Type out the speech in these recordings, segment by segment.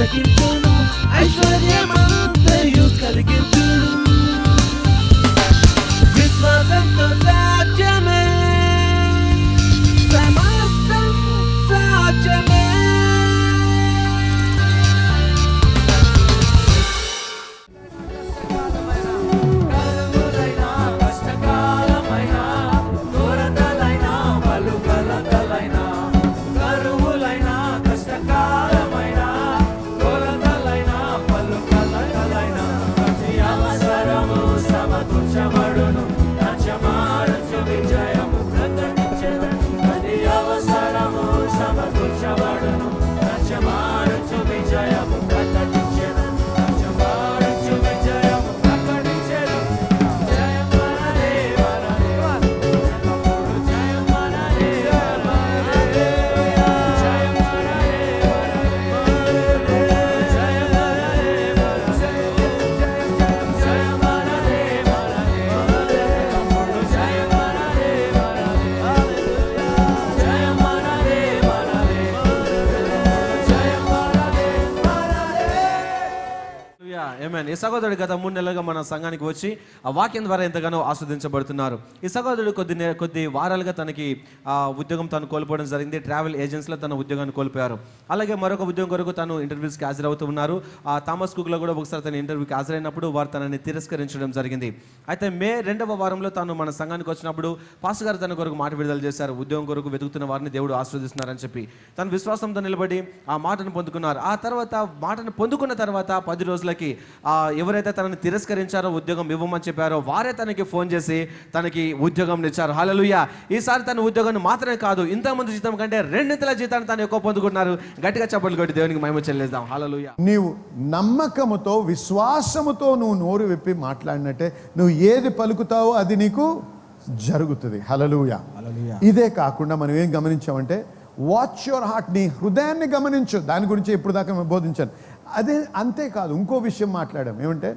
తొలగించును, ఐశ్వర్యమంతయు కలిగించును. విశ్వాసంతో సాధ్యమే, సమస్తం సాధ్యమే. ఈ సహోదరుడు గత 3 నెలలుగా మన సంఘానికి వచ్చి ఆ వాక్యం ద్వారా ఎంతగానో ఆస్వాదించబడుతున్నారు. ఈ సహోదరుడు కొద్ది వారాలుగా తనకి ఉద్యోగం తను కోల్పోవడం జరిగింది. ట్రావెల్ ఏజెన్సీలో తన ఉద్యోగాన్ని కోల్పోయారు. అలాగే మరొక ఉద్యోగం కొరకు తను ఇంటర్వ్యూస్కి హాజరవుతూ ఉన్నారు. థామస్ కుక్లో కూడా ఒకసారి తన ఇంటర్వ్యూకి హాజరైనప్పుడు వారు తనని తిరస్కరించడం జరిగింది. అయితే మే 2వ వారంలో తను మన సంఘానికి వచ్చినప్పుడు పాస్టర్ గారు తన కొరకు మాట విడుదల చేశారు. ఉద్యోగం కొరకు వెతుకుతున్న వారిని దేవుడు ఆస్వాదిస్తున్నారని చెప్పి తను విశ్వాసంతో నిలబడి ఆ మాటను పొందుకున్నారు. ఆ తర్వాత మాటను పొందుకున్న తర్వాత 10 రోజులకి ఎవరైతే తనని తిరస్కరించారో, ఉద్యోగం ఇవ్వమని చెప్పారో వారే తనకి ఫోన్ చేసి తనకి ఉద్యోగం ఇచ్చారు. హల్లెలూయా. ఈసారి తన ఉద్యోగాన్ని మాత్రమే కాదు, ఇంతకుముందు జీతం కంటే 2 జీతాన్ని తను ఎక్కువ పొందుకుంటున్నారు. గట్టిగా చప్పట్లు కొట్టి దేవునికి మహిమ చెల్లిద్దాం. హల్లెలూయా. నీవు నమ్మకముతో విశ్వాసముతో నువ్వు నోరు విప్పి మాట్లాడినట్టే నువ్వు ఏది పలుకుతావో అది నీకు జరుగుతుంది. హల్లెలూయా. ఇదే కాకుండా మనం ఏం గమనించామంటే వాచ్ యువర్ హార్ట్, నీ హృదయాన్ని గమనించు. దాని గురించి ఇప్పుడు దాకా మేము బోధించాను. అదే అంతేకాదు, ఇంకో విషయం మాట్లాడాం. ఏమంటే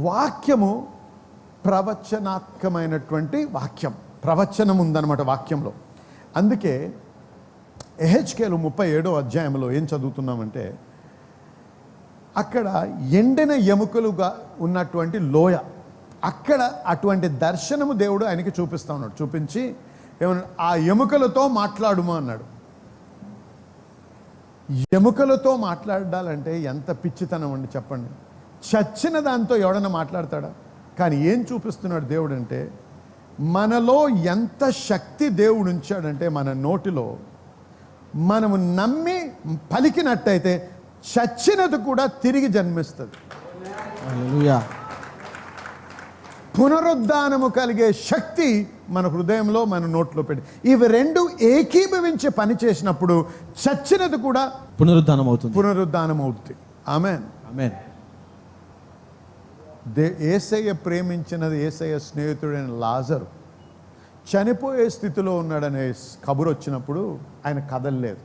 వాక్యము ప్రవచనాత్మకమైనటువంటి వాక్యం, ప్రవచనం ఉందన్నమాట వాక్యంలో. అందుకే ఎహెచ్కేలు 37వ అధ్యాయంలో ఏం చదువుతున్నామంటే అక్కడ ఎండిన ఎముకలుగా ఉన్నటువంటి లోయ, అక్కడ అటువంటి దర్శనము దేవుడు ఆయనకి చూపిస్తా ఉన్నాడు. చూపించి ఏమన్నా ఆ ఎముకలతో మాట్లాడుమా అన్నాడు. ఎముకలతో మాట్లాడాలంటే ఎంత పిచ్చితనం అండి చెప్పండి. చచ్చిన దాంతో ఎవడన్నా మాట్లాడతాడా? కానీ ఏం చూపిస్తున్నాడు దేవుడు అంటే మనలో ఎంత శక్తి దేవుడు ఉంచాడంటే మన నోటిలో మనము నమ్మి పలికినట్టయితే చచ్చినది కూడా తిరిగి జన్మిస్తుంది. హల్లెలూయా. పునరుద్ధానము కలిగే శక్తి మన హృదయంలో, మన నోట్లో పెట్టి ఇవి 2 ఏకీభవించి పని చేసినప్పుడు చచ్చినది కూడా పునరుద్ధానం అవుతుంది. ఆమేన్. ఆమేన్. యేసయ్య ప్రేమించినది యేసయ్య స్నేహితుడైన లాజరు చనిపోయే స్థితిలో ఉన్నాడనే కబురు వచ్చినప్పుడు ఆయన కదలలేదు.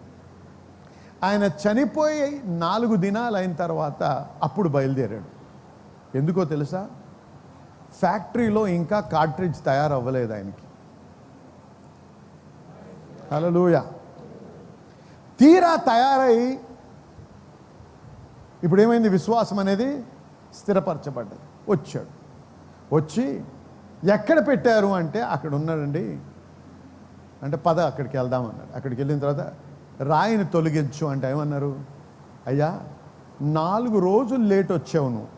ఆయన చనిపోయి 4 దినాలు అయిన తర్వాత అప్పుడు బయలుదేరాడు. ఎందుకో తెలుసా? ఫ్యాక్టరీలో ఇంకా కార్ట్రిడ్జ్ తయారవ్వలేదు ఆయనకి. హల్లెలూయా. తీరా తయారై ఇప్పుడు ఏమైంది? విశ్వాసం అనేది స్థిరపరచబడ్డది. వచ్చాడు. వచ్చి ఎక్కడ పెట్టారు అంటే అక్కడ ఉన్నాడండి. అంటే పద అక్కడికి వెళ్దామన్నాడు. అక్కడికి వెళ్ళిన తర్వాత రాయిని తొలగించు అంటే ఏమన్నారు? అయ్యా 4 రోజులు లేట్ వచ్చావు నువ్వు,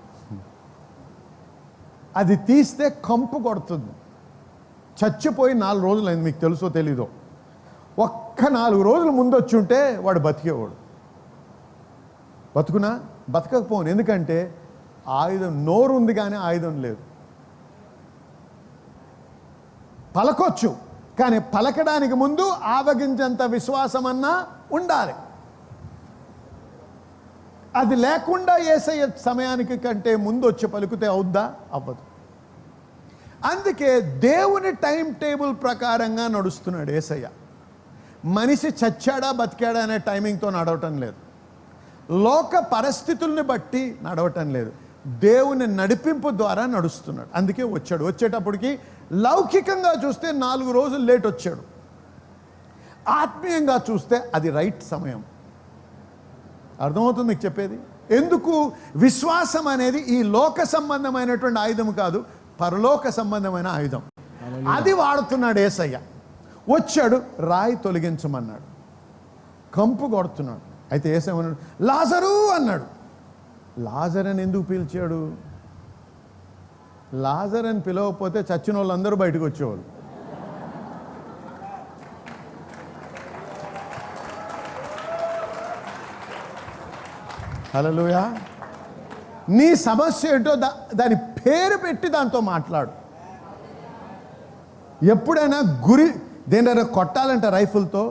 అది తీస్తే కంపు కొడుతుంది. చచ్చిపోయి 4 రోజులు అయింది, మీకు తెలుసో తెలీదో. ఒక్క 4 రోజులు ముందు వచ్చి ఉంటే వాడు బతికేవాడు. బతకకపోను. ఎందుకంటే ఆయుధం, నోరు ఉంది కానీ ఆయుధం లేదు. పలకొచ్చు కానీ పలకడానికి ముందు ఆవగించేంత విశ్వాసం అన్నా ఉండాలి. అది లేకుండా యేసయ్య సమయానికి కంటే ముందు వచ్చి పలుకుతే అవుద్దా? అవ్వదు. అందుకే దేవుని టైం టేబుల్ ప్రకారంగా నడుస్తున్నాడు యేసయ్య. మనిషి చచ్చాడా బతికాడా అనే టైమింగ్తో నడవటం లేదు. లోక పరిస్థితుల్ని బట్టి నడవటం లేదు. దేవుని నడిపింపు ద్వారా నడుస్తున్నాడు. అందుకే వచ్చాడు. వచ్చేటప్పటికి లౌకికంగా చూస్తే 4 రోజులు లేట్ వచ్చాడు. ఆత్మీయంగా చూస్తే అది రైట్ సమయం. అర్థమవుతుంది మీకు చెప్పేది? ఎందుకు? విశ్వాసం అనేది ఈ లోక సంబంధమైనటువంటి ఆయుధం కాదు, పరలోక సంబంధమైన ఆయుధం. అది వాడుతున్నాడు యేసయ్య. వచ్చాడు, రాయి తొలగించమన్నాడు, కంపు కొడుతున్నాడు. అయితే యేసయ్య అన్నాడు, లాజరు అన్నాడు. లాజర్ అని ఎందుకు పిలిచాడు? లాజర్ అని పిలవకపోతే చచ్చిన వాళ్ళందరూ బయటకు వచ్చేవాళ్ళు. హల్లెలూయా. నీ సమస్య ఏంటో దాని పేరు పెట్టి దాంతో మాట్లాడు. ఎప్పుడైనా గురి దేనైనా కొట్టాలంటే రైఫిల్తో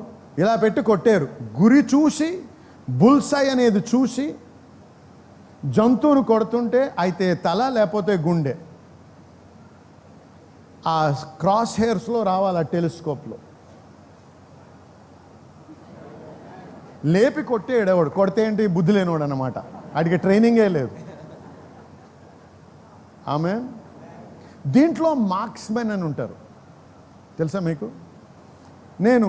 ఇలా పెట్టి కొట్టారు. గురి చూసి, బుల్సై అనేది చూసి జంతువును కొడుతుంటే అయితే తల లేకపోతే గుండె ఆ క్రాస్ హెయిర్స్లో రావాలి, ఆ టెలిస్కోప్లో లేపి కొట్టేవాడు. కొడితే ఏంటి? బుద్ధి లేనివాడు అన్నమాట, వాడికి ట్రైనింగే లేదు. ఆమె దీంట్లో మార్క్స్మెన్ అని ఉంటారు, తెలుసా మీకు? నేను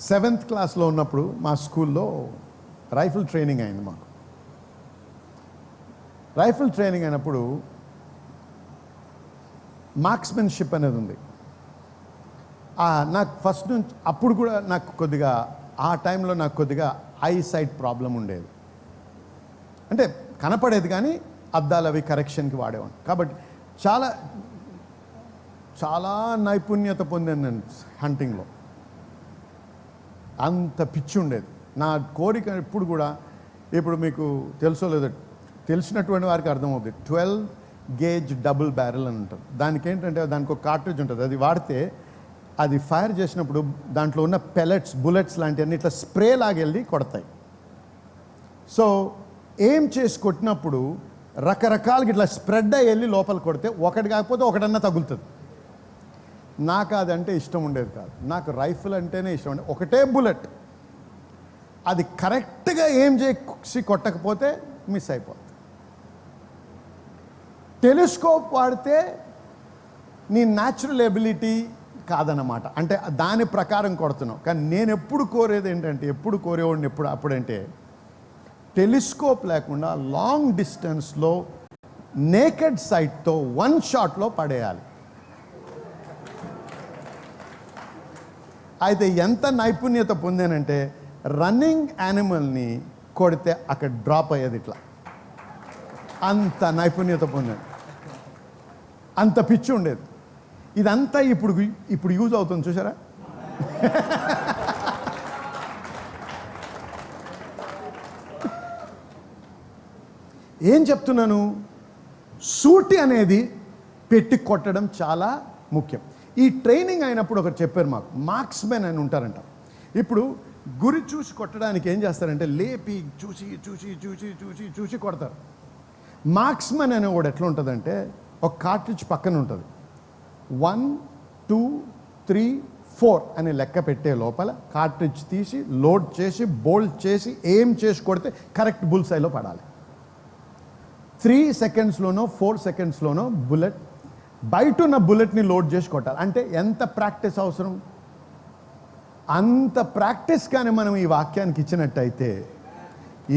7th క్లాస్లో ఉన్నప్పుడు మా స్కూల్లో రైఫిల్ ట్రైనింగ్ అయింది. మాకు రైఫిల్ ట్రైనింగ్ అయినప్పుడు మార్క్స్మెన్షిప్ అనేది ఉంది. నాకు ఫస్ట్ నుంచి అప్పుడు కూడా నాకు కొద్దిగా ఆ టైంలో నాకు కొద్దిగా ఐ సైట్ ప్రాబ్లం ఉండేది. అంటే కనపడేది కానీ అద్దాలు అవి కరెక్షన్కి వాడేవాడిని. కాబట్టి చాలా చాలా నైపుణ్యత పొందాను నేను హంటింగ్లో. అంత పిచ్చి ఉండేది. నా కోరిక ఇప్పుడు కూడా, ఇప్పుడు మీకు తెలుసో లేదో, తెలిసినటువంటి వారికి అర్థమవుతుంది. 12 గేజ్ డబుల్ బ్యారెల్ అని ఉంటుంది. దానికి ఏంటంటే దానికి ఒక కార్ట్రిడ్జ్ ఉంటుంది. అది వాడితే అది ఫైర్ చేసినప్పుడు దాంట్లో ఉన్న పెలెట్స్, బుల్లెట్స్ లాంటివన్నీ ఇట్లా స్ప్రే లాగెళ్ళి కొడతాయి. సో ఏం చేసి కొట్టినప్పుడు రకరకాలుగా ఇట్లా స్ప్రెడ్ అయ్యి వెళ్ళి లోపల కొడితే ఒకటి కాకపోతే ఒకటన్నా తగులుతుంది. నాకు అదంటే ఇష్టం ఉండేది కాదు. నాకు రైఫిల్ అంటేనే ఇష్టం ఉండేది. ఒకటే బుల్లెట్, అది కరెక్ట్గా ఏం చేసి కొట్టకపోతే మిస్ అయిపోతుంది. టెలిస్కోప్ వాడితే నీ న్యాచురల్ ఎబిలిటీ కాదన్నమాట, అంటే దాని ప్రకారం కొడుతున్నావు. కానీ నేను ఎప్పుడు కోరేది ఏంటంటే, ఎప్పుడు కోరేవాడిని అప్పుడంటే టెలిస్కోప్ లేకుండా లాంగ్ డిస్టెన్స్లో నేకెడ్ సైట్తో 1 షాట్లో పడేయాలి. అయితే ఎంత నైపుణ్యత పొందానంటే రన్నింగ్ యానిమల్ని కొడితే అక్కడ డ్రాప్ అయ్యేది ఇట్లా. అంత నైపుణ్యత పొందాను, అంత పిచ్చి ఉండేది. ఇదంతా ఇప్పుడు యూజ్ అవుతుంది, చూసారా? ఏం చెప్తున్నాను? సూటి అనేది పెట్టి కొట్టడం చాలా ముఖ్యం. ఈ ట్రైనింగ్ అయినప్పుడు ఒకరు చెప్పారు మాకు, మార్క్స్మెన్ అని ఉంటారంట. ఇప్పుడు గురి చూసి కొట్టడానికి ఏం చేస్తారంటే లేపి చూసి చూసి చూసి చూసి చూసి కొడతారు. మార్క్స్మెన్ అనేవాడు ఎట్లా ఉంటుందంటే ఒక కార్ట్రిడ్జ్ పక్కన ఉంటుంది. 1 2 3 4 అని లెక్క పెట్టే లోపల కార్ట్రిడ్జ్ తీసి లోడ్ చేసి బోల్ట్ చేసి ఏం చేసి కొడితే కరెక్ట్ బుల్సైలో పడాలి. 3 సెకండ్స్లోనో 4 సెకండ్స్లోనో బుల్లెట్ బయట ఉన్న బుల్లెట్ని లోడ్ చేసి కొట్టాలి. అంటే ఎంత ప్రాక్టీస్ అవసరం? అంత ప్రాక్టీస్ కానీ మనం ఈ వాక్యానికి ఇచ్చినట్టయితే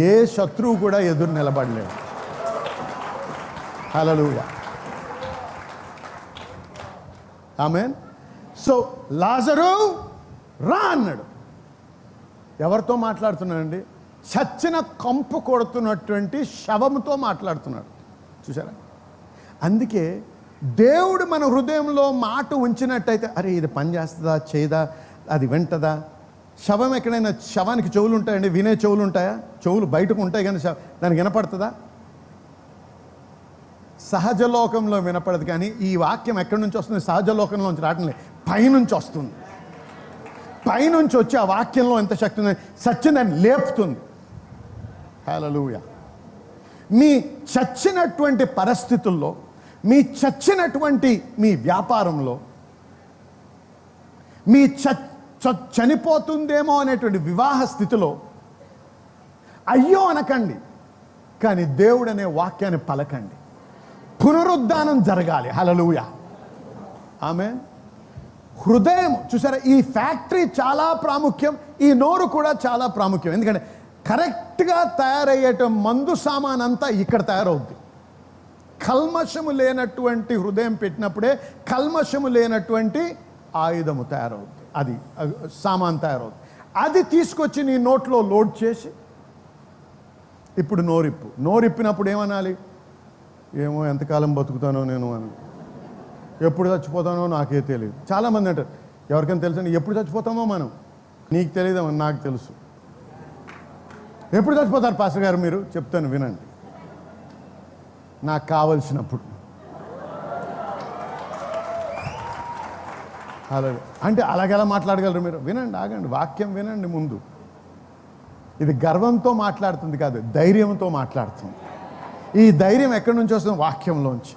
ఏ శత్రువు కూడా ఎదురు నిలబడలేడు. హల్లెలూయా, ఆమేన్. సో లాజరు రా అన్నాడు. ఎవరితో మాట్లాడుతున్నాడండి? చచ్చిన కంపు కొడుతున్నటువంటి శవంతో మాట్లాడుతున్నాడు. చూసారా? అందుకే దేవుడు మన హృదయంలో మాట ఉంచినట్టయితే, అరే ఇది పని చేస్తుందా, చేయదా, అది వింటదా? శవం ఎక్కడైనా, శవానికి చెవులు ఉంటాయండి? వినే చెవులు ఉంటాయా? చెవులు బయటకు ఉంటాయి కానీ దానికి వినపడుతుందా? సహజ లోకంలో వినపడదు. కానీ ఈ వాక్యం ఎక్కడి నుంచి వస్తుంది? సహజ లోకంలోంచి రావటం లేదు, పైనుంచి వస్తుంది. పైనుంచి వచ్చి ఆ వాక్యంలో ఎంత శక్తి ఉంది, సత్యదాన్ని లేపుతుంది. హల్లెలూయా. మీ చచ్చినటువంటి పరిస్థితుల్లో, మీ చచ్చినటువంటి మీ వ్యాపారంలో, మీ చనిపోతుందేమో అనేటువంటి వివాహ స్థితిలో అయ్యో అనకండి, కానీ దేవుడు అనే వాక్యాన్ని పలకండి. పునరుద్ధానం జరగాలి. హల్లెలూయా, ఆమేన్. హృదయం చూసారా, ఈ ఫ్యాక్టరీ చాలా ప్రాముఖ్యం, ఈ నోరు కూడా చాలా ప్రాముఖ్యం. ఎందుకంటే కరెక్ట్గా తయారయ్యేట మందు సామాన్ అంతా ఇక్కడ తయారవుద్ది. కల్మషము లేనటువంటి హృదయం పెట్టినప్పుడే కల్మషము లేనటువంటి ఆయుధము తయారవుద్ది, అది సామాన్ తయారవుద్ది. అది తీసుకొచ్చి నీ నోట్లో లోడ్ చేసి ఇప్పుడు నోరిప్పినప్పుడు ఏమనాలి? ఏమో ఎంతకాలం బతుకుతానో నేను అని, ఎప్పుడు చచ్చిపోతానో నాకే తెలియదు. చాలామంది అంటారు, ఎవరికైనా తెలుసండి ఎప్పుడు చచ్చిపోతామో మనం? నీకు తెలియదు, నాకు తెలుసు. ఎప్పుడు చచ్చిపోతారు పాస్టర్ గారు మీరు? చెప్తాను వినండి. నాకు కావలసినప్పుడు. అలాగే అంటే అలాగెలా మాట్లాడగలరు మీరు? వినండి, ఆగండి, వాక్యం వినండి ముందు. ఇది గర్వంతో మాట్లాడుతుంది కాదు, ధైర్యంతో మాట్లాడుతుంది. ఈ ధైర్యం ఎక్కడి నుంచి వస్తుంది? వాక్యంలోంచి.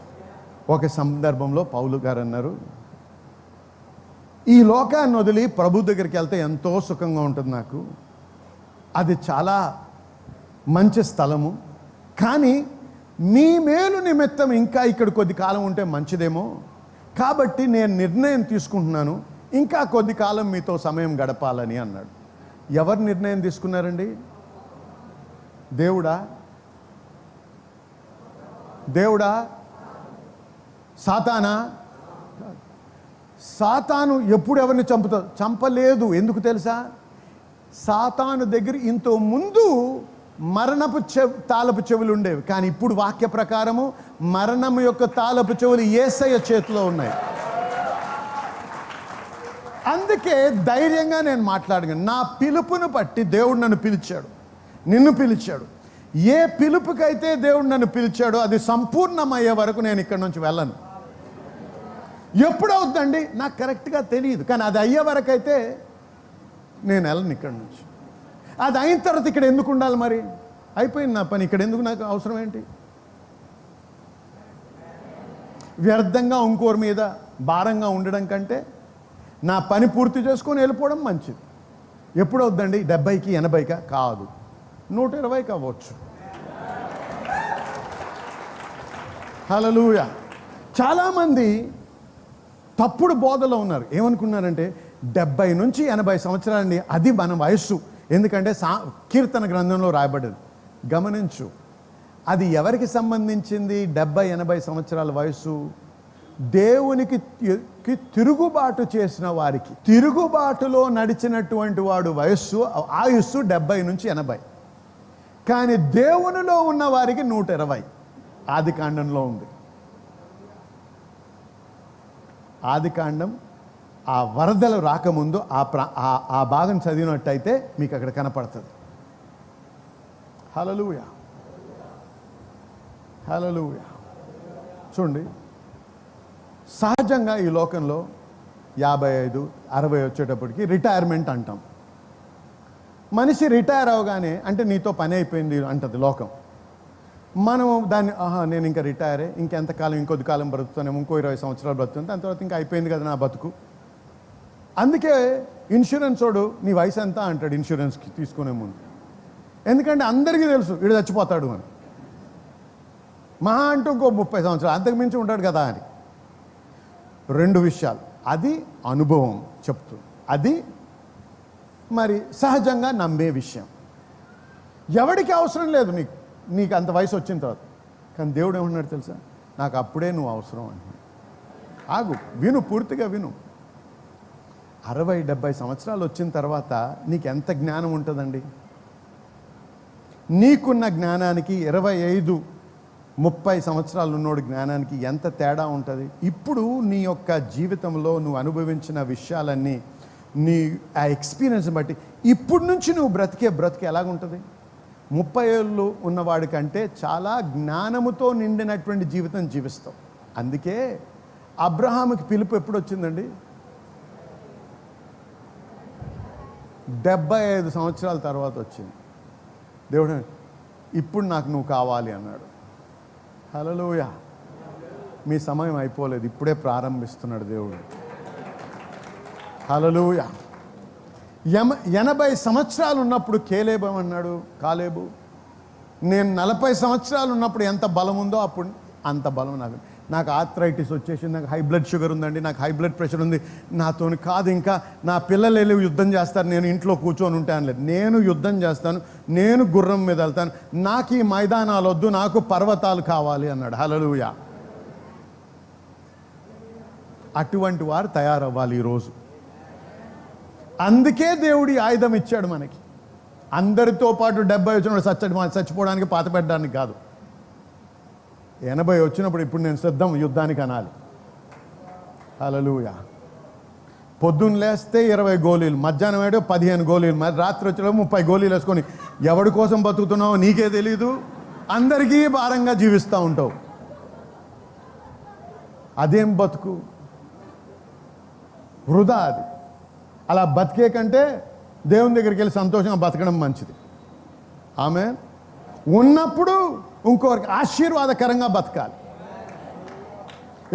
ఒక సందర్భంలో పౌలు గారు అన్నారు, ఈ లోకాన్ని వదిలి ప్రభు దగ్గరికి వెళ్తే ఎంతో సుఖంగా ఉంటుంది నాకు, అది చాలా మంచి స్థలము, కానీ మీ మేలు నిమిత్తం ఇంకా ఇక్కడ కొద్ది కాలం ఉంటే మంచిదేమో, కాబట్టి నేను నిర్ణయం తీసుకుంటున్నాను ఇంకా కొద్ది కాలం మీతో సమయం గడపాలని అన్నాడు. ఎవరు నిర్ణయం తీసుకున్నారండి? దేవుడా సాతానా? సాతాను ఎప్పుడు ఎవరిని చంపుతాడు? చంపలేదు. ఎందుకు తెలుసా? సాతాను దగ్గర ఇంతో ముందు మరణపు తాళపు చెవులు ఉండేవి, కానీ ఇప్పుడు వాక్య ప్రకారము మరణం యొక్క తాళపు చెవులు యేసయ్య చేతిలో ఉన్నాయి. అందుకే ధైర్యంగా నేను మాట్లాడగలను. నా పిలుపును బట్టి దేవుడు నన్ను పిలిచాడు, నిన్ను పిలిచాడు. ఏ పిలుపుకైతే దేవుడు నన్ను పిలిచాడో అది సంపూర్ణమయ్యే వరకు నేను ఇక్కడి నుంచి వెళ్ళను. ఎప్పుడవుద్దండి నాకు కరెక్ట్గా తెలియదు, కానీ అది అయ్యే వరకు అయితే నేను వెళ్ళను ఇక్కడి నుంచి. అది అయిన తర్వాత ఇక్కడ ఎందుకు ఉండాలి? మరి అయిపోయింది నా పని, ఇక్కడ ఎందుకు నాకు అవసరం ఏంటి? వ్యర్థంగా ఇంకోరి మీద భారంగా ఉండడం కంటే నా పని పూర్తి చేసుకొని వెళ్ళిపోవడం మంచిది. ఎప్పుడు వద్దండి? 70కి 80కా కాదు, 120కి అవ్వచ్చు. హల్లెలూయా. చాలామంది తప్పుడు బోధలో ఉన్నారు. ఏమనుకున్నారంటే 70 నుంచి 80 సంవత్సరాలండి అది మన వయస్సు. ఎందుకంటే కీర్తన గ్రంథంలో రాయబడ్డది. గమనించు, అది ఎవరికి సంబంధించింది? 70-80 సంవత్సరాల వయస్సు దేవునికి తిరుగుబాటు చేసిన వారికి. తిరుగుబాటులో నడిచినటువంటి వాడు ఆయుస్సు 70 నుంచి 80. కానీ దేవునిలో ఉన్న వారికి 120 ఆదికాండంలో ఉంది. ఆదికాండం ఆ వరదలు రాకముందు ఆ భాగం చదివినట్టయితే మీకు అక్కడ కనపడుతుంది. హల్లెలూయా, హల్లెలూయా. చూడండి, సహజంగా ఈ లోకంలో 55-60 వచ్చేటప్పటికి రిటైర్మెంట్ అంటాం. మనిషి రిటైర్ అవగానే అంటే నీతో పని అయిపోయింది అంటది లోకం. మనం దాన్ని నేను ఇంకా రిటైరే, ఇంకెంతకాలం, ఇంకొద్ది కాలం బ్రతుకుతానేమో, ఇంకో 20 సంవత్సరాలు బ్రతుకుతాను, దాని తర్వాత ఇంకా అయిపోయింది కదా నా బతుకు. అందుకే ఇన్సూరెన్స్ వాడు నీ వయసు ఎంత అంటాడు ఇన్సూరెన్స్కి తీసుకునే ముందు. ఎందుకంటే అందరికీ తెలుసు వీడు చచ్చిపోతాడు అని. మహా అంటూ ఇంకో 30 సంవత్సరాలు అంతకు మించి ఉంటాడు కదా అని. 2 విషయాలు, అది అనుభవం చెప్తుంది, అది మరి సహజంగా నమ్మే విషయం. ఎవడికి అవసరం లేదు నీకు అంత వయసు వచ్చిన తర్వాత. కానీ దేవుడు ఏమన్నాడు తెలుసా? నాకు అప్పుడే నువ్వు అవసరం అంటున్నాడు. ఆగు, విను, పూర్తిగా విను. 60-70 సంవత్సరాలు వచ్చిన తర్వాత నీకు ఎంత జ్ఞానం ఉంటుందండి? నీకున్న జ్ఞానానికి 25-30 సంవత్సరాలు ఉన్నోడు జ్ఞానానికి ఎంత తేడా ఉంటుంది? ఇప్పుడు నీ యొక్క జీవితంలో నువ్వు అనుభవించిన విషయాలన్నీ, నీ ఆ ఎక్స్పీరియన్స్ బట్టి ఇప్పుడు నుంచి నువ్వు బ్రతికే ఎలాగుంటుంది? 30 ఏళ్ళు ఉన్నవాడి కంటే చాలా జ్ఞానముతో నిండినటువంటి జీవితం జీవిస్తావు. అందుకే అబ్రహాముకి పిలుపు ఎప్పుడు వచ్చిందండి? 75 సంవత్సరాల తర్వాత వచ్చింది. దేవుడు ఇప్పుడు నాకు నువ్వు కావాలి అన్నాడు. హల్లెలూయా. మీ సమయం అయిపోలేదు, ఇప్పుడే ప్రారంభిస్తున్నాడు దేవుడు. హల్లెలూయా. 80 సంవత్సరాలు ఉన్నప్పుడు కాలేబు నేను 40 సంవత్సరాలు ఉన్నప్పుడు ఎంత బలం ఉందో అప్పుడు అంత బలం నాకు. నాకు ఆర్థరైటిస్ వచ్చేసింది, నాకు హై బ్లడ్ షుగర్ ఉందండి, నాకు హై బ్లడ్ ప్రెషర్ ఉంది, నాతోని కాదు, ఇంకా నా పిల్లలు వెళ్ళి యుద్ధం చేస్తారు, నేను ఇంట్లో కూర్చొని ఉంటాను. లేదు, నేను యుద్ధం చేస్తాను, నేను గుర్రం మీద వెళ్తాను, నాకు ఈ మైదానాలు వద్దు, నాకు పర్వతాలు కావాలి అన్నాడు. హల్లెలూయా. అటువంటి వారు తయారవ్వాలి ఈరోజు. అందుకే దేవుడి ఆయుధం ఇచ్చాడు మనకి. అందరితో పాటు 70 వచ్చినప్పుడు చచ్చిపోవడానికి, పాత పెట్టడానికి కాదు. 80 వచ్చినప్పుడు ఇప్పుడు నేను సిద్ధం యుద్ధానికి అనాలి. హల్లెలూయా. పొద్దున్న లేస్తే 20 గోళీలు, మధ్యాహ్నం ఏడో 15 గోళీలు, మరి రాత్రి వచ్చేటప్పుడు 30 గోళీలు వేసుకొని ఎవడి కోసం బతుకుతున్నావో నీకే తెలీదు, అందరికీ భారంగా జీవిస్తూ ఉంటావు. అదేం బతుకు? వృధా అది. అలా బతికే కంటే దేవుని దగ్గరికి వెళ్ళి సంతోషంగా బతకడం మంచిది. ఆమె ఉన్నప్పుడు ఇంకొకరికి ఆశీర్వాదకరంగా బతకాలి.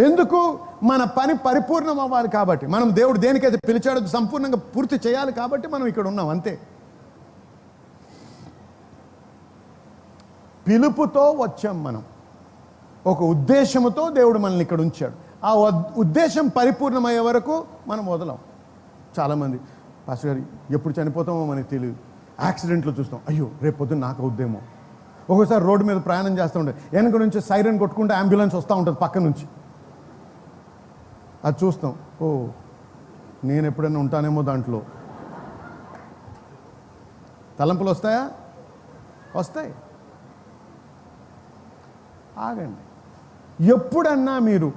ఎందుకు? మన పని పరిపూర్ణం అవ్వాలి కాబట్టి, మనం దేవుడు దేనికైతే పిలిచాడో సంపూర్ణంగా పూర్తి చేయాలి కాబట్టి మనం ఇక్కడ ఉన్నాం, అంతే. పిలుపుతో వచ్చాం మనం, ఒక ఉద్దేశంతో దేవుడు మనల్ని ఇక్కడ ఉంచాడు. ఆ ఉద్దేశం పరిపూర్ణమయ్యే వరకు మనం వదలం. చాలామంది, పాస్టర్ గారు ఎప్పుడు చనిపోతామో మనకి తెలియదు, యాక్సిడెంట్లో చూస్తాం, అయ్యో రేపు పొద్దున్న నాకు అవుద్దేమో. ఒక్కోసారి రోడ్డు మీద ప్రయాణం చేస్తూ ఉంటే వెనక నుంచి సైరన్ కొట్టుకుంటే అంబులెన్స్ వస్తూ ఉంటుంది పక్క నుంచి, అది చూస్తాం, ఓ నేను ఎప్పుడైనా ఉంటానేమో దాంట్లో. తలంపులు వస్తాయా? వస్తాయి. ఆగండి. ఎప్పుడన్నా మీరు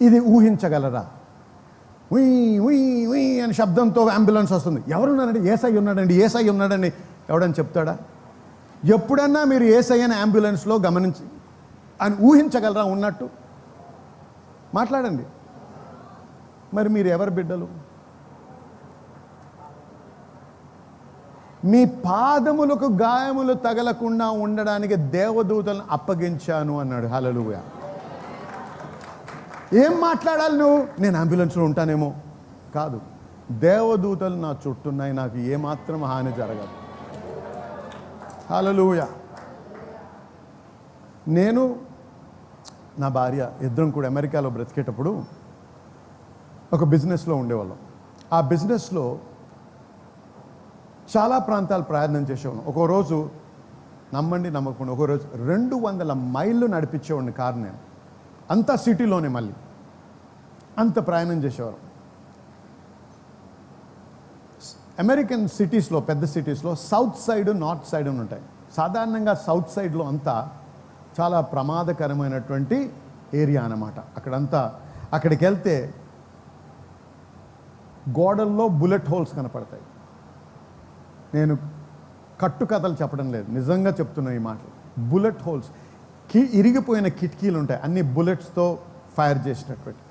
ఇది ఊహించగలరా? ఉయ్ అని శబ్దంతో అంబులెన్స్ వస్తుంది, ఎవరున్నారండి? ఏసై ఉన్నాడండి, ఏసై ఉన్నాడండి, ఎవడని చెప్తాడా? ఎప్పుడన్నా మీరు ఏసై అని అంబులెన్స్లో గమనించి అని ఊహించగలరా ఉన్నట్టు? మాట్లాడండి. మరి మీరు ఎవరి బిడ్డలు? మీ పాదములకు గాయములు తగలకుండా ఉండడానికి దేవదూతలను అప్పగించాను అన్నాడు. హల్లెలూయా. ఏం మాట్లాడాలి నువ్వు? నేను అంబులెన్స్లో ఉంటానేమో కాదు, దేవదూతలు నా చుట్టూన్నాయి, నాకు ఏమాత్రం హాని జరగదు. హల్లెలూయా. నేను నా భార్య ఇద్దరం కూడా అమెరికాలో బ్రతికేటప్పుడు ఒక బిజినెస్లో ఉండేవాళ్ళం. ఆ బిజినెస్లో చాలా ప్రాంతాలు ప్రయాణం చేసేవాళ్ళం. ఒక రోజు నమ్మండి నమ్మకుండా, ఒక రోజు 200 మైళ్ళు నడిపించేవాడిని కారు నేను, అంతా సిటీలోనే, మళ్ళీ అంత ప్రయాణం చేసేవారు. అమెరికన్ సిటీస్లో, పెద్ద సిటీస్లో సౌత్ సైడ్, నార్త్ సైడ్ అని ఉంటాయి. సాధారణంగా సౌత్ సైడ్లో అంతా చాలా ప్రమాదకరమైనటువంటి ఏరియా అన్నమాట. అక్కడికి వెళ్తే గోడల్లో బుల్లెట్ హోల్స్ కనపడతాయి. నేను కట్టుకథలు చెప్పడం లేదు, నిజంగా చెప్తున్నా ఈ మాటలు. బుల్లెట్ హోల్స్, ఇరిగిపోయిన కిటికీలు ఉంటాయి, అన్ని బుల్లెట్స్తో ఫైర్ చేసినటువంటి.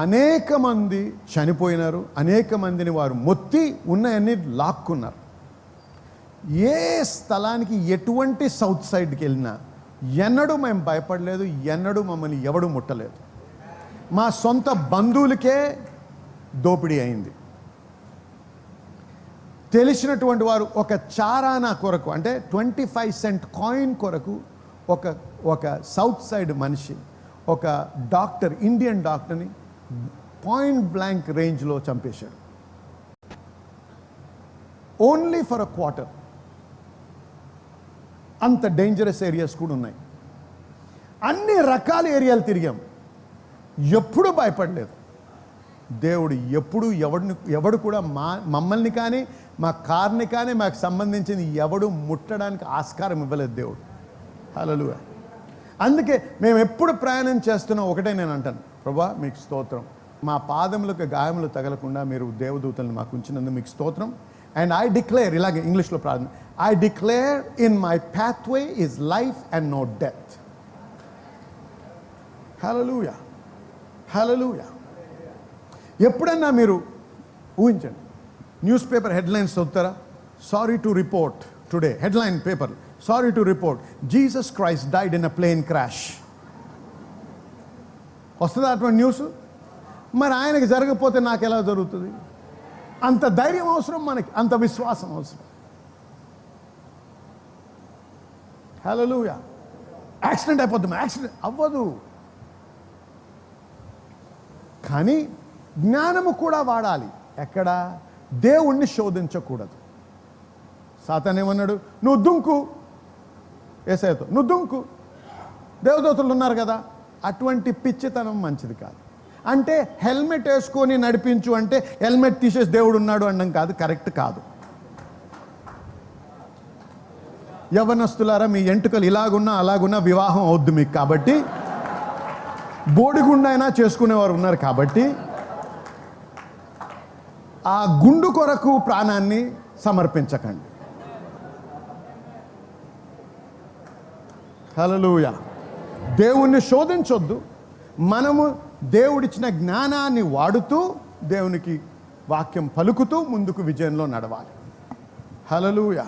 అనేక మంది చనిపోయినారు, అనేక మందిని వారు మొత్తి ఉన్నాయన్నీ లాక్కున్నారు. ఏ స్థలానికి, ఎటువంటి సౌత్ సైడ్కి వెళ్ళినా ఎన్నడూ మేము భయపడలేదు, ఎన్నడూ మమ్మల్ని ఎవడు ముట్టలేదు. మా సొంత బంధువులకే దోపిడీ అయింది. తెలిసినటువంటి వారు ఒక చారానా కొరకు, అంటే 25 సెంట్ కాయిన్ కొరకు ఒక సౌత్ సైడ్ మనిషి, ఒక డాక్టర్, ఇండియన్ డాక్టర్ని పాయింట్ బ్లాంక్ రేంజ్లో చంపేశాడు. Only for a quarter. అంత డేంజరస్ ఏరియాస్ కూడా ఉన్నాయి. అన్ని రకాల ఏరియాలు తిరిగాం, ఎప్పుడూ భయపడలేదు. దేవుడు ఎప్పుడు ఎవడు కూడా మమ్మల్ని కానీ, మా కార్ని కానీ, మాకు సంబంధించింది ఎవడు ముట్టడానికి ఆస్కారం ఇవ్వలేదు దేవుడు. హల్లెలూయా. అందుకే మేము ఎప్పుడు ప్రయాణం చేస్తున్నాం ఒకటే నేను అంటాను, ప్రభువా మీకు స్తోత్రం, మా పాదములకు గాయములు తగలకుండా మీరు దేవదూతలను మాకు ఉంచినందుకు మీకు స్తోత్రం. అండ్ ఐ డిక్లేర్, ఇలాగే ఇంగ్లీష్లో ప్రార్థన, I declare in my pathway is life and no death. Hallelujah, hallelujah. ఎప్పుడన్నా మీరు ఊహించండి, న్యూస్ పేపర్ హెడ్లైన్స్ చదువుతారా? Sorry to report today, headline paper, sorry to report Jesus Christ died in a plane crash. వస్తుందా అటువంటి news? మరి ఆయనకి జరగకపోతే నాకు ఎలా జరుగుతుంది? అంత ధైర్యం అవసరం మనకి, అంత విశ్వాసం అవసరం. హల్లెలూయా. యాక్సిడెంట్ అయిపోద్దాం, యాక్సిడెంట్ అవ్వదు. కానీ జ్ఞానము కూడా వాడాలి. ఎక్కడ? దేవుణ్ణి శోధించకూడదు. సాతాను ఏమన్నాడు? నువ్వు దుంకు, యేసయ్యతో నువ్వు దుంకు, దేవదూతలు ఉన్నారు కదా. అటువంటి పిచ్చితనం మంచిది కాదు. అంటే హెల్మెట్ వేసుకొని నడిపించు అంటే హెల్మెట్ తీసేసి దేవుడు ఉన్నాడు అనడం కాదు, కరెక్ట్ కాదు. యవ్వనస్తులారా, మీ ఎంటుకలు ఇలాగున్నా అలాగున్నా వివాహం అవుద్ది మీకు. కాబట్టి బోడిగుండు అయినా చేసుకునేవారు ఉన్నారు. కాబట్టి ఆ గుండు కొరకు ప్రాణాన్ని సమర్పించకండి. హల్లెలూయా. దేవుణ్ణి శోధించొద్దు. మనము దేవుడిచ్చిన జ్ఞానాన్ని వాడుతూ దేవునికి వాక్యం పలుకుతూ ముందుకు విజయంలో నడవాలి. హల్లెలూయా,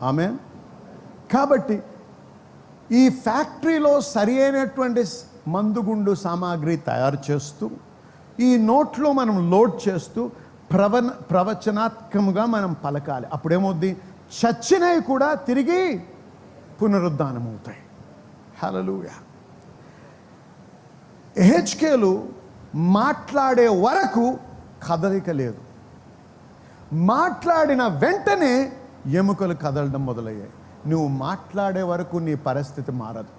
ఆమేన్. కాబట్టి ఈ ఫ్యాక్టరీలో సరి అయినటువంటి మందుగుండు సామాగ్రి తయారు చేస్తూ ఈ నోట్లో మనం లోడ్ చేస్తూ ప్రవచనాత్మకంగా మనం పలకాలి. అప్పుడేమవుద్ది? చచ్చినవి కూడా తిరిగి పునరుద్ధానం అవుతాయి. హల్లెలూయా. ఎహెచ్కేలు మాట్లాడే వరకు కదలిక లేదు. మాట్లాడిన వెంటనే ఎముకలు కదలడం మొదలయ్యాయి. నువ్వు మాట్లాడే వరకు నీ పరిస్థితి మారదు.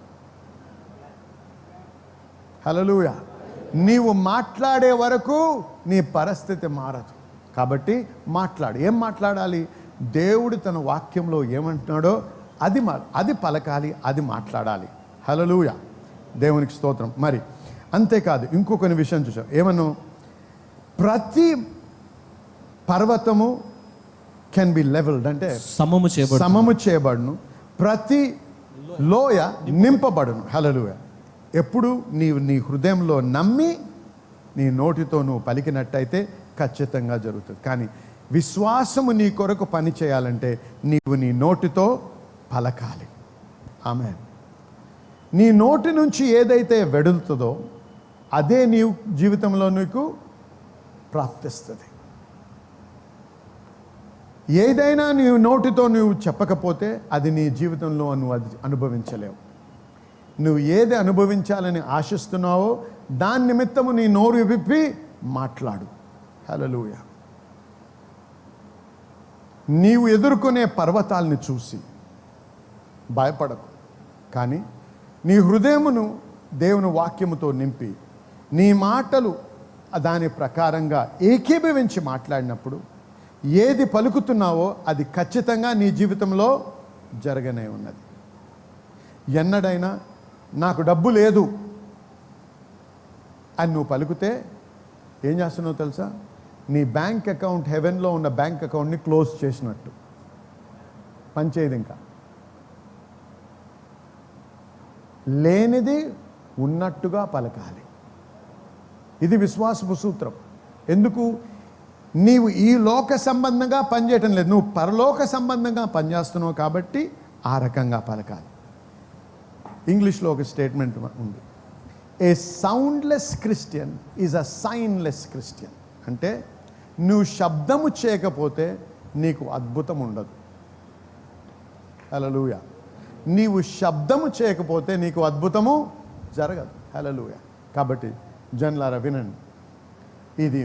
హల్లెలూయా. నీవు మాట్లాడే వరకు నీ పరిస్థితి మారదు. కాబట్టి మాట్లాడు. ఏం మాట్లాడాలి? దేవుడు తన వాక్యంలో ఏమంటున్నాడో అది పలకాలి, అది మాట్లాడాలి. హల్లెలూయా, దేవునికి స్తోత్రం. మరి అంతేకాదు, ఇంకొకని విషయం చూసాం. ఏమను? ప్రతి పర్వతము కెన్ బి లెవెల్డ్, అంటే సమము చేయబడును. ప్రతి లోయ నింపబడును. హల్లెలూయా. ఎప్పుడు నీవు నీ హృదయంలో నమ్మి నీ నోటితో నువ్వు పలికినట్టయితే ఖచ్చితంగా జరుగుతుంది. కానీ విశ్వాసము నీ కొరకు పని చేయాలంటే నీవు నీ నోటితో పలకాలి. ఆమేన్. నీ నోటి నుంచి ఏదైతే వెడులుతుందో అదే నీ జీవితంలో నీకు ప్రాప్తిస్తుంది. ఏదైనా నీ నోటితో నువ్వు చెప్పకపోతే అది నీ జీవితంలో నువ్వు అది అనుభవించలేవు. నువ్వు ఏది అనుభవించాలని ఆశిస్తున్నావో దాని నిమిత్తము నీ నోరు విప్పి మాట్లాడు. హల్లెలూయా. నీవు ఎదుర్కొనే పర్వతాలని చూసి భయపడకు, కానీ నీ హృదయమును దేవుని వాక్యముతో నింపి నీ మాటలు దాని ప్రకారంగా ఏకీభవించి మాట్లాడినప్పుడు ఏది పలుకుతున్నావో అది ఖచ్చితంగా నీ జీవితంలో జరగనే ఉన్నది. ఎన్నడైనా నాకు డబ్బు లేదు అని నువ్వు పలుకుతే ఏం చేస్తున్నావు తెలుసా? నీ బ్యాంక్ అకౌంట్, హెవెన్లో ఉన్న బ్యాంక్ అకౌంట్ని క్లోజ్ చేసినట్టు. పనిచేయదు. ఇంకా లేనిది ఉన్నట్టుగా పలకాలి. ఇది విశ్వాసపు సూత్రం. ఎందుకు? నీవు ఈ లోక సంబంధంగా పనిచేయటం లేదు, నువ్వు పరలోక సంబంధంగా పనిచేస్తున్నావు. కాబట్టి ఆ రకంగా పలకాలి. ఇంగ్లీష్లో ఒక స్టేట్మెంట్ ఉంది, a soundless Christian is a signless Christian. అంటే నువ్వు శబ్దము చేయకపోతే నీకు అద్భుతం ఉండదు. హల్లెలూయా. నీవు శబ్దము చేయకపోతే నీకు అద్భుతము జరగదు. హల్లెలూయా. కాబట్టి జనులారా వినండి, ఇది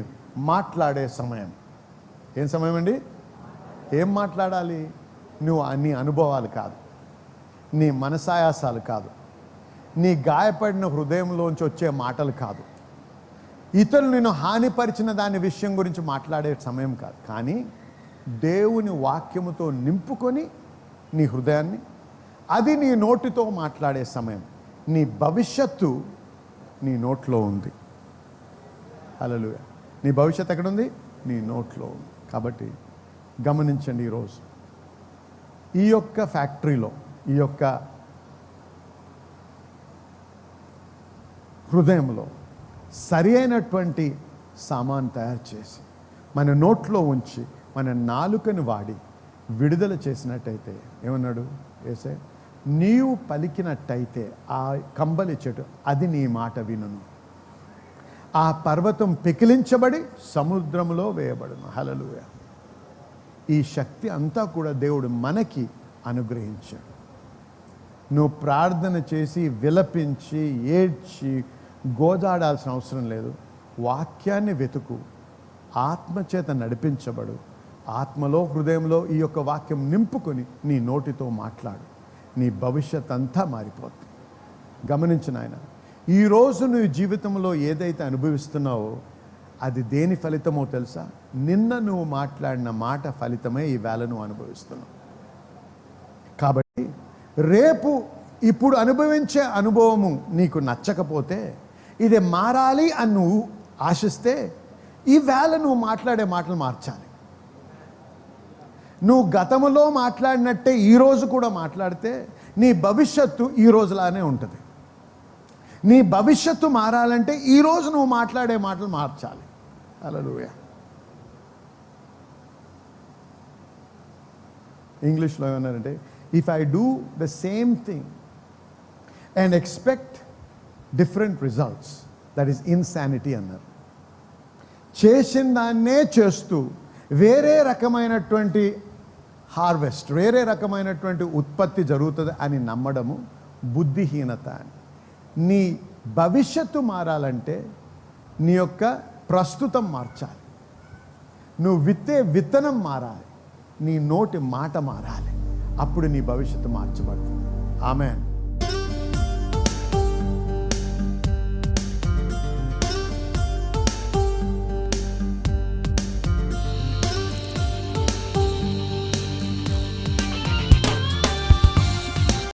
మాట్లాడే సమయం. ఏం సమయం అండి? ఏం మాట్లాడాలి? నువ్వు నీ అనుభవాలు కాదు, నీ మనసాయాసాలు కాదు, నీ గాయపడిన హృదయంలోంచి వచ్చే మాటలు కాదు, ఇతరులు నిన్ను హానిపరిచిన దాని విషయం గురించి మాట్లాడే సమయం కాదు. కానీ దేవుని వాక్యముతో నింపుకొని నీ హృదయాన్ని, అది నీ నోటితో మాట్లాడే సమయం. నీ భవిష్యత్తు నీ నోట్లో ఉంది. హల్లెలూయా. నీ భవిష్యత్తు ఎక్కడుంది? నీ నోట్లో ఉంది. కాబట్టి గమనించండి, ఈరోజు ఈ యొక్క ఫ్యాక్టరీలో, ఈ యొక్క హృదయంలో సరి అయినటువంటి సామాన్ తయారు చేసి మన నోట్లో ఉంచి మన నాలుకను వాడి విడుదల చేసినట్టయితే ఏమన్నాడు యేసయ్య? నీవు పలికినట్టయితే ఆ కంబలి చెట్టు అది నీ మాట వినును, ఆ పర్వతం పెకిలించబడి సముద్రంలో వేయబడును. హల్లెలూయా. ఈ శక్తి అంతా కూడా దేవుడు మనకి అనుగ్రహించాడు. నువ్వు ప్రార్థన చేసి విలపించి ఏడ్చి గోజాడాల్సిన అవసరం లేదు. వాక్యాన్ని వెతుకు, ఆత్మచేత నడిపించబడు, ఆత్మలో హృదయంలో ఈ యొక్క వాక్యం నింపుకొని నీ నోటితో మాట్లాడు. నీ భవిష్యత్ అంతా మారిపోతుంది. గమనించిన ఆయన, ఈరోజు నువ్వు జీవితంలో ఏదైతే అనుభవిస్తున్నావో అది దేని ఫలితమో తెలుసా? నిన్న నువ్వు మాట్లాడిన మాట ఫలితమే ఈ వేళ నువ్వు అనుభవిస్తున్నావు. కాబట్టి రేపు ఇప్పుడు అనుభవించే అనుభవము నీకు నచ్చకపోతే, ఇది మారాలి అని నువ్వు ఆశిస్తే, ఈ వేళ నువ్వు మాట్లాడే మాటలు మార్చాలి. నువ్వు గతములో మాట్లాడినట్టే ఈరోజు కూడా మాట్లాడితే నీ భవిష్యత్తు ఈ రోజులానే ఉంటుంది. నీ భవిష్యత్తు మారాలంటే ఈరోజు నువ్వు మాట్లాడే మాటలు మార్చాలి. హల్లెలూయా. ఇంగ్లీష్లో ఏమన్నారంటే, if I do the same thing and expect different results, that is insanity అన్నారు. చేసిన దాన్నే చేస్తూ వేరే రకమైనటువంటి హార్వెస్ట్, వేరే రకమైనటువంటి ఉత్పత్తి జరుగుతుంది అని నమ్మడము బుద్ధిహీనత అని. నీ భవిష్యత్తు మారాలంటే నీ యొక్క ప్రస్తుతం మార్చాలి. నువ్వు విత్తే విత్తనం మారాలి, నీ నోటి మాట మారాలి. అప్పుడు నీ భవిష్యత్తు మార్చబడుతుంది. ఆమేన్.